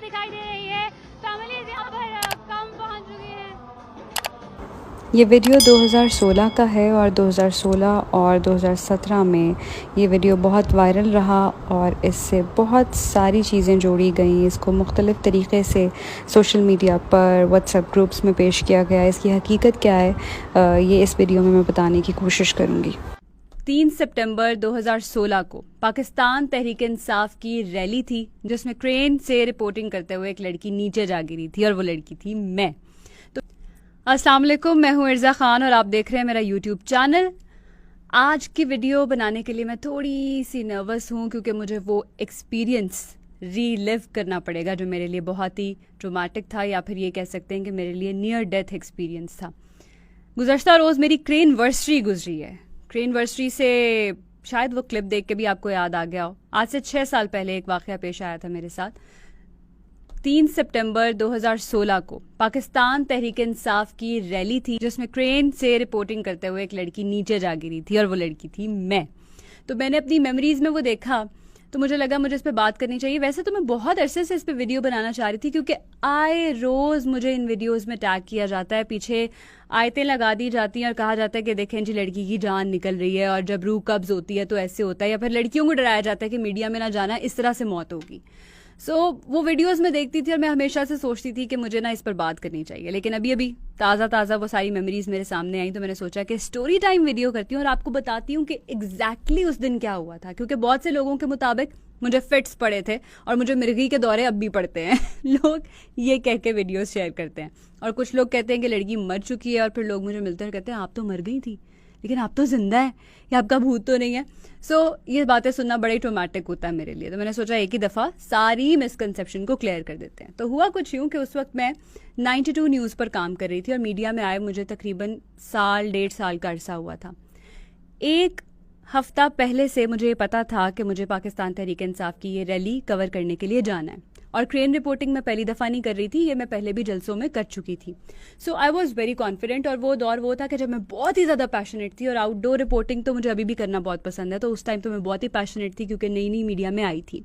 दिखाई दे रही है। फैमिलीज यहाँ पर कम पहुँच चुकी हैं। ये वीडियो 2016 का है और 2016 और 2017 में ये वीडियो बहुत वायरल रहा और इससे बहुत सारी चीज़ें जोड़ी गई। इसको मुख्तलिफ़ तरीक़े से सोशल मीडिया पर व्हाट्सएप ग्रुप्स में पेश किया गया। इसकी हकीकत क्या है ये इस वीडियो में मैं बताने की कोशिश करूँगी। 3 सितंबर 2016 को पाकिस्तान तहरीक इंसाफ की रैली थी जिसमें क्रेन से रिपोर्टिंग करते हुए एक लड़की नीचे जा गिरी थी और वो लड़की थी मैं। तो अस्सलाम वालेकुम, मैं हूं इर्जा खान और आप देख रहे हैं मेरा यूट्यूब चैनल। आज की वीडियो बनाने के लिए मैं थोड़ी सी नर्वस हूं क्योंकि मुझे वो एक्सपीरियंस रीलिव करना पड़ेगा जो मेरे लिए बहुत ही ट्रोमैटिक था, या फिर ये कह सकते हैं कि मेरे लिए नियर डेथ एक्सपीरियंस था। गुज़श्ता रोज़ मेरी क्रेन वर्सरी गुजरी है। क्रेन वर्सरी से शायद वो क्लिप देख के भी आपको याद आ गया हो। आज से 6 साल पहले एक वाक़या पेश आया था मेरे साथ। 3 सितंबर 2016 को पाकिस्तान तहरीक इंसाफ की रैली थी जिसमें क्रेन से रिपोर्टिंग करते हुए एक लड़की नीचे जा गिरी थी और वो लड़की थी मैं। तो मैंने अपनी मेमोरीज में वो देखा तो मुझे लगा मुझे इस पर बात करनी चाहिए। वैसे तो मैं बहुत अरसे से इस पर वीडियो बनाना चाह रही थी क्योंकि आए रोज़ मुझे इन वीडियोस में टैग किया जाता है, पीछे आयतें लगा दी जाती हैं और कहा जाता है कि देखें जी लड़की की जान निकल रही है और जब रूह कब्ज होती है तो ऐसे होता है, या फिर लड़कियों को डराया जाता है कि मीडिया में ना जाना, इस तरह से मौत होगी। वो वीडियोस में देखती थी और मैं हमेशा से सोचती थी कि मुझे ना इस पर बात करनी चाहिए। लेकिन अभी ताज़ा वो सारी मेमोरीज मेरे सामने आई तो मैंने सोचा कि स्टोरी टाइम वीडियो करती हूँ और आपको बताती हूँ कि एग्जैक्टली उस दिन क्या हुआ था, क्योंकि बहुत से लोगों के मुताबिक मुझे फिट्स पड़े थे और मुझे मिर्गी के दौरे अब भी पड़ते हैं। लोग ये कह के वीडियोस शेयर करते हैं और कुछ लोग कहते हैं कि लड़की मर चुकी है और फिर लोग मुझे मिलते हैं कहते हैं आप तो मर गई थी लेकिन आप तो जिंदा है, या आपका भूत तो नहीं है। ये बातें सुनना बड़ा ही ट्रोमैटिक होता है मेरे लिए। तो मैंने सोचा एक ही दफ़ा सारी मिसकंसेप्शन को क्लियर कर देते हैं। तो हुआ कुछ यूँ कि उस वक्त मैं 92 न्यूज़ पर काम कर रही थी और मीडिया में आए मुझे तकरीबन साल 1.5 साल का अरसा हुआ था। एक हफ्ता पहले से मुझे पता था कि मुझे पाकिस्तान तहरीक इंसाफ की ये रैली कवर करने के लिए जाना है और क्रेन रिपोर्टिंग मैं पहली दफ़ा नहीं कर रही थी, ये मैं पहले भी जलसों में कर चुकी थी। आई वॉज वेरी कॉन्फिडेंट और वो दौर वो था कि जब मैं बहुत ही ज़्यादा पैशनेट थी और आउटडोर रिपोर्टिंग तो मुझे अभी भी करना बहुत पसंद है, तो उस टाइम तो मैं बहुत ही पैशनेट थी क्योंकि नई नई मीडिया में आई थी।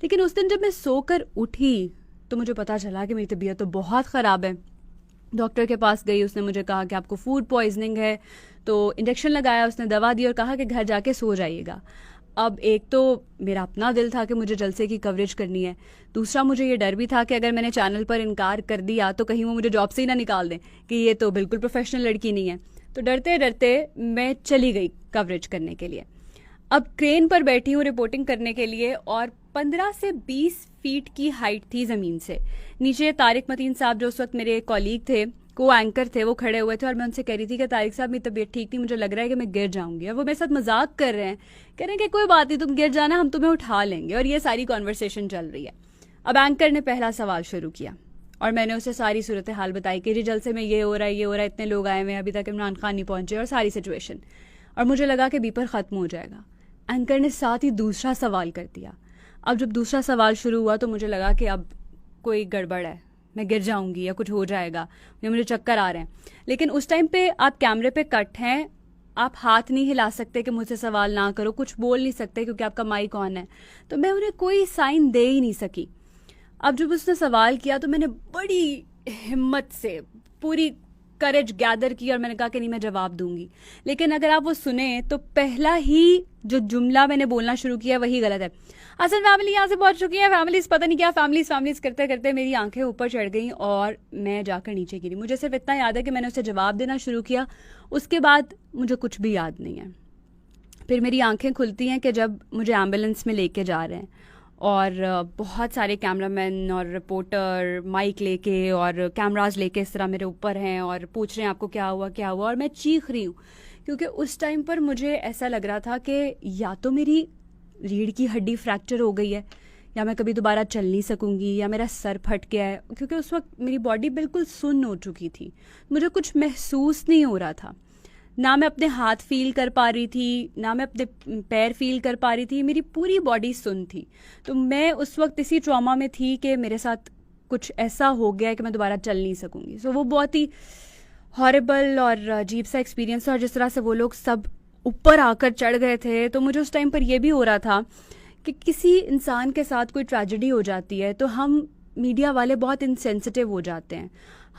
लेकिन उस दिन जब मैं सोकर उठी तो मुझे पता चला कि मेरी तबीयत तो बहुत ख़राब है। डॉक्टर के पास गई, उसने मुझे कहा कि आपको फूड पॉइजनिंग है, तो इंजेक्शन लगाया, उसने दवा दी और कहा कि घर जाके सो जाइएगा। अब एक तो मेरा अपना दिल था कि मुझे जलसे की कवरेज करनी है, दूसरा मुझे ये डर भी था कि अगर मैंने चैनल पर इनकार कर दिया तो कहीं वो मुझे जॉब से ही ना निकाल दें कि ये तो बिल्कुल प्रोफेशनल लड़की नहीं है। तो डरते डरते मैं चली गई कवरेज करने के लिए। अब क्रेन पर बैठी हूँ रिपोर्टिंग करने के लिए और 15 से 20 फीट की हाइट थी ज़मीन से। नीचे तारिक मतीन साहब जो उस वक्त मेरे कॉलीग थे, को एंकर थे, वो खड़े हुए थे और मैं उनसे कह रही थी कि तारिक साहब मेरी तबीयत ठीक नहीं, मुझे लग रहा है कि मैं गिर जाऊंगी। और वो मेरे साथ मजाक कर रहे हैं, कह रहे हैं कि कोई बात नहीं, तुम गिर जाना, हम तुम्हें उठा लेंगे। और ये सारी कॉन्वर्सेशन चल रही है। अब एंकर ने पहला सवाल शुरू किया और मैंने उसे सारी सूरत हाल बताई कि जी जलसे में ये हो रहा है, ये हो रहा है, इतने लोग आए हुए हैं, अभी तक इमरान खान नहीं पहुंचे, और सारी सिचुएशन। और मुझे लगा कि बीपर ख़त्म हो जाएगा। एंकर ने साथ ही दूसरा सवाल कर दिया। अब जब दूसरा सवाल शुरू हुआ तो मुझे लगा कि अब कोई गड़बड़ है, मैं गिर जाऊंगी या कुछ हो जाएगा या मुझे चक्कर आ रहे हैं। लेकिन उस टाइम पे आप कैमरे पे कट हैं, आप हाथ नहीं हिला सकते कि मुझसे सवाल ना करो, कुछ बोल नहीं सकते क्योंकि आपका माइक ऑन है। तो मैं उन्हें कोई साइन दे ही नहीं सकी। अब जब उसने सवाल किया तो मैंने बड़ी हिम्मत से पूरी करेज गैदर की और मैंने कहा कि नहीं मैं जवाब दूंगी। लेकिन अगर आप वो सुने तो पहला ही जो जुमला मैंने बोलना शुरू किया वही गलत है। असल फैमिली यहाँ से पहुंच चुकी है, फैमिलीज पता नहीं क्या फैमिलीज करते करते मेरी आंखें ऊपर चढ़ गई और मैं जाकर नीचे गिरी। मुझे सिर्फ इतना याद है कि मैंने उसे जवाब देना शुरू किया, उसके बाद मुझे कुछ भी याद नहीं है। फिर मेरी आंखें खुलती हैं कि जब मुझे एम्बुलेंस में लेके जा रहे हैं और बहुत सारे कैमरामैन और रिपोर्टर माइक लेके और कैमराज लेके इस तरह मेरे ऊपर हैं और पूछ रहे हैं आपको क्या हुआ, और मैं चीख रही हूँ क्योंकि उस टाइम पर मुझे ऐसा लग रहा था कि या तो मेरी रीढ़ की हड्डी फ्रैक्चर हो गई है या मैं कभी दोबारा चल नहीं सकूंगी या मेरा सर फट गया है, क्योंकि उस वक्त मेरी बॉडी बिल्कुल सुन्न हो चुकी थी। मुझे कुछ महसूस नहीं हो रहा था, ना मैं अपने हाथ फील कर पा रही थी, ना मैं अपने पैर फील कर पा रही थी, मेरी पूरी बॉडी सुन्न थी। तो मैं उस वक्त इसी ट्रॉमा में थी कि मेरे साथ कुछ ऐसा हो गया है कि मैं दोबारा चल नहीं सकूंगी। वो बहुत ही हॉरिबल और अजीब सा एक्सपीरियंस था। और जिस तरह से वो लोग सब ऊपर आकर चढ़ गए थे तो मुझे उस टाइम पर यह भी हो रहा था कि किसी इंसान के साथ कोई ट्रेजेडी हो जाती है तो हम मीडिया वाले बहुत इनसेंसिटिव हो जाते हैं।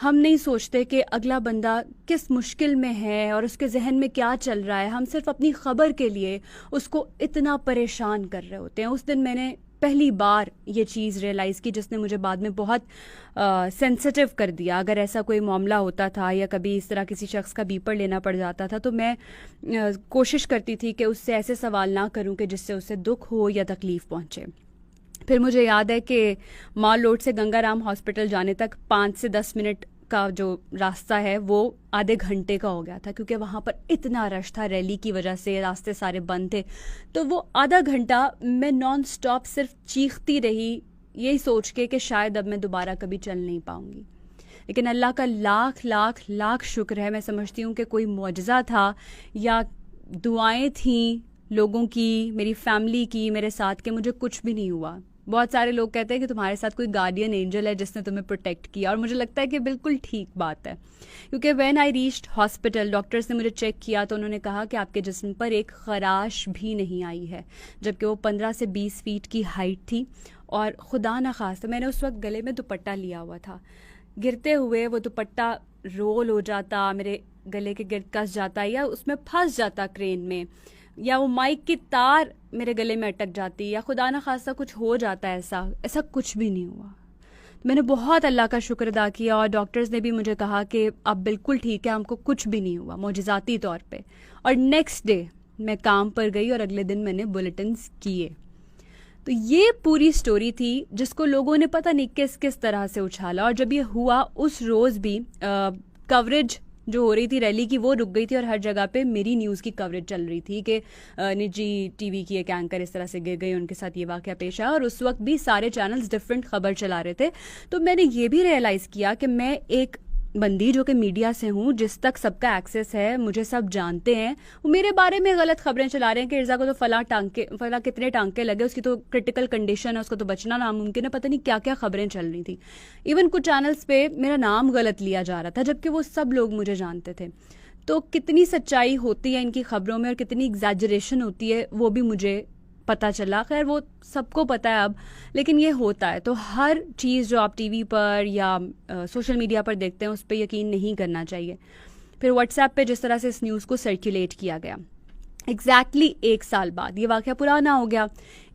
हम नहीं सोचते कि अगला बंदा किस मुश्किल में है और उसके जहन में क्या चल रहा है। हम सिर्फ अपनी खबर के लिए उसको इतना परेशान कर रहे होते हैं। उस दिन मैंने पहली बार ये चीज़ रियलाइज़ की जिसने मुझे बाद में बहुत सेंसिटिव कर दिया। अगर ऐसा कोई मामला होता था या कभी इस तरह किसी शख्स का बीपर लेना पड़ जाता था तो मैं कोशिश करती थी कि उससे ऐसे सवाल ना करूं कि जिससे उससे दुख हो या तकलीफ़ पहुंचे। फिर मुझे याद है कि माल रोड से गंगाराम हॉस्पिटल जाने तक 5 से 10 मिनट का जो रास्ता है वो आधे घंटे का हो गया था, क्योंकि वहाँ पर इतना रश था, रैली की वजह से रास्ते सारे बंद थे। तो वो आधा घंटा मैं नॉन स्टॉप सिर्फ चीखती रही, यही सोच के कि शायद अब मैं दोबारा कभी चल नहीं पाऊंगी। लेकिन अल्लाह का लाख लाख लाख शुक्र है, मैं समझती हूँ कि कोई मौजज़ा था या दुआएं थीं लोगों की, मेरी फैमिली की मेरे साथ, कि मुझे कुछ भी नहीं हुआ। बहुत सारे लोग कहते हैं कि तुम्हारे साथ कोई गार्डियन एंजल है जिसने तुम्हें प्रोटेक्ट किया, और मुझे लगता है कि बिल्कुल ठीक बात है। क्योंकि when I reached hospital, doctors ने मुझे चेक किया तो उन्होंने कहा कि आपके जिस्म पर एक खराश भी नहीं आई है, जबकि वो 15 से 20 फीट की हाइट थी। और खुदा न खास्ता मैंने उस वक्त गले में दुपट्टा लिया हुआ था, गिरते हुए वो दुपट्टा रोल हो जाता, मेरे गले के गिर्द कस जाता या उसमें फंस जाता क्रेन में, या वो माइक की तार मेरे गले में अटक जाती, या खुदा न खास्ता कुछ हो जाता है। ऐसा कुछ भी नहीं हुआ। मैंने बहुत अल्लाह का शुक्र अदा किया और डॉक्टर्स ने भी मुझे कहा कि अब बिल्कुल ठीक है, हमको कुछ भी नहीं हुआ मौजज़ाती तौर पे। और नेक्स्ट डे मैं काम पर गई और अगले दिन मैंने बुलेटिन्स किए। तो ये पूरी स्टोरी थी जिसको लोगों ने पता नहीं किस किस तरह से उछाला। और जब ये हुआ उस रोज़ भी कवरेज जो हो रही थी रैली की वो रुक गई थी और हर जगह पे मेरी न्यूज़ की कवरेज चल रही थी कि निजी टीवी की एक एंकर इस तरह से गिर गई, उनके साथ ये वाक़या पेश आया। और उस वक्त भी सारे चैनल्स डिफरेंट खबर चला रहे थे। तो मैंने ये भी रियलाइज़ किया कि मैं एक बंदी जो कि मीडिया से हूँ, जिस तक सबका एक्सेस है, मुझे सब जानते हैं, वो मेरे बारे में गलत खबरें चला रहे हैं कि इर्जा को तो फला कितने टांके लगे, उसकी तो क्रिटिकल कंडीशन है, उसको तो बचना नामुमकिन है, पता नहीं क्या क्या खबरें चल रही थी। इवन कुछ चैनल्स पे मेरा नाम गलत लिया जा रहा था जबकि वो सब लोग मुझे जानते थे। तो कितनी सच्चाई होती है इनकी खबरों में और कितनी एग्जैजरेशन होती है वो भी मुझे पता चला। खैर वो सबको पता है अब, लेकिन ये होता है। तो हर चीज़ जो आप टीवी पर या सोशल मीडिया पर देखते हैं उस पर यकीन नहीं करना चाहिए। फिर व्हाट्सएप पे जिस तरह से इस न्यूज़ को सर्कुलेट किया गया, एग्जैक्टली 1 साल बाद, ये वाक़या पुराना हो गया,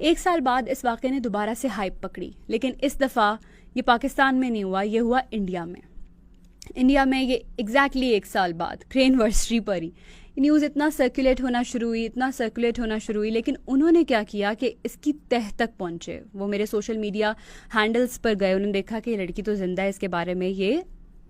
1 साल बाद इस वाक़े ने दोबारा से हाइप पकड़ी। लेकिन इस दफ़ा ये पाकिस्तान में नहीं हुआ, ये हुआ इंडिया में। इंडिया में ये एग्जैक्टली 1 साल बाद क्रेनवर्सरी पर ही न्यूज़ इतना सर्कुलेट होना शुरू हुई। लेकिन उन्होंने क्या किया कि इसकी तह तक पहुंचे। वो मेरे सोशल मीडिया हैंडल्स पर गए, उन्होंने देखा कि ये लड़की तो जिंदा है, इसके बारे में ये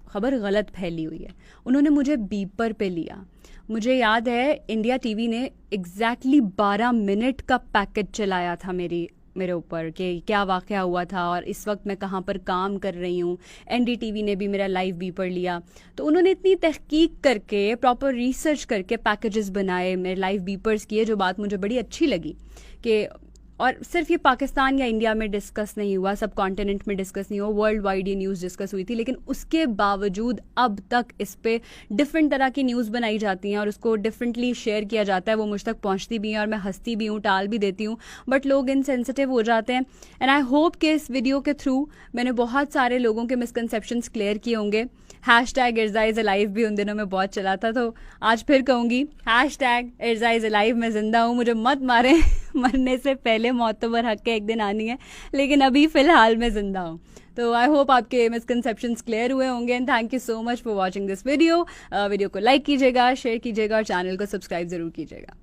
खबर गलत फैली हुई है। उन्होंने मुझे बीपर पे लिया। मुझे याद है इंडिया टीवी ने एग्जैक्टली 12 मिनट का पैकेज चलाया था मेरे ऊपर कि क्या वाक़या हुआ था और इस वक्त मैं कहाँ पर काम कर रही हूँ। एनडीटीवी ने भी मेरा लाइव बीपर लिया। तो उन्होंने इतनी तहकीक करके, प्रॉपर रिसर्च करके पैकेजेस बनाए, मेरे लाइव बीपर्स किए, जो बात मुझे बड़ी अच्छी लगी कि और सिर्फ ये पाकिस्तान या इंडिया में डिस्कस नहीं हुआ, सब कॉन्टिनेंट में डिस्कस नहीं हुआ, वर्ल्ड वाइड ये न्यूज़ डिस्कस हुई थी। लेकिन उसके बावजूद अब तक इस पे डिफरेंट तरह की न्यूज़ बनाई जाती हैं और उसको डिफरेंटली शेयर किया जाता है। वो मुझ तक पहुंचती भी हैं और मैं हंसती भी हूँ, टाल भी देती हूँ, बट लोग इनसेंसिटिव हो जाते हैं। एंड आई होप कि इस वीडियो के थ्रू मैंने बहुत सारे लोगों के मिसकनसेप्शंस क्लियर किए होंगे। हैशटैग इर्जा इज़ अलाइव भी उन दिनों में बहुत चला था, तो आज फिर कहूँगी हैशटैग इर्जा इज़ अलाइव, मैं जिंदा हूँ, मुझे मत मारें। मरने से पहले मौत तो हक के एक दिन आनी है, लेकिन अभी फ़िलहाल मैं जिंदा हूँ। तो आई होप आपके मिसकनसेप्शंस क्लियर हुए होंगे। And thank you so much for watching this video. Video को लाइक कीजिएगा, शेयर कीजिएगा और चैनल को सब्सक्राइब ज़रूर कीजिएगा।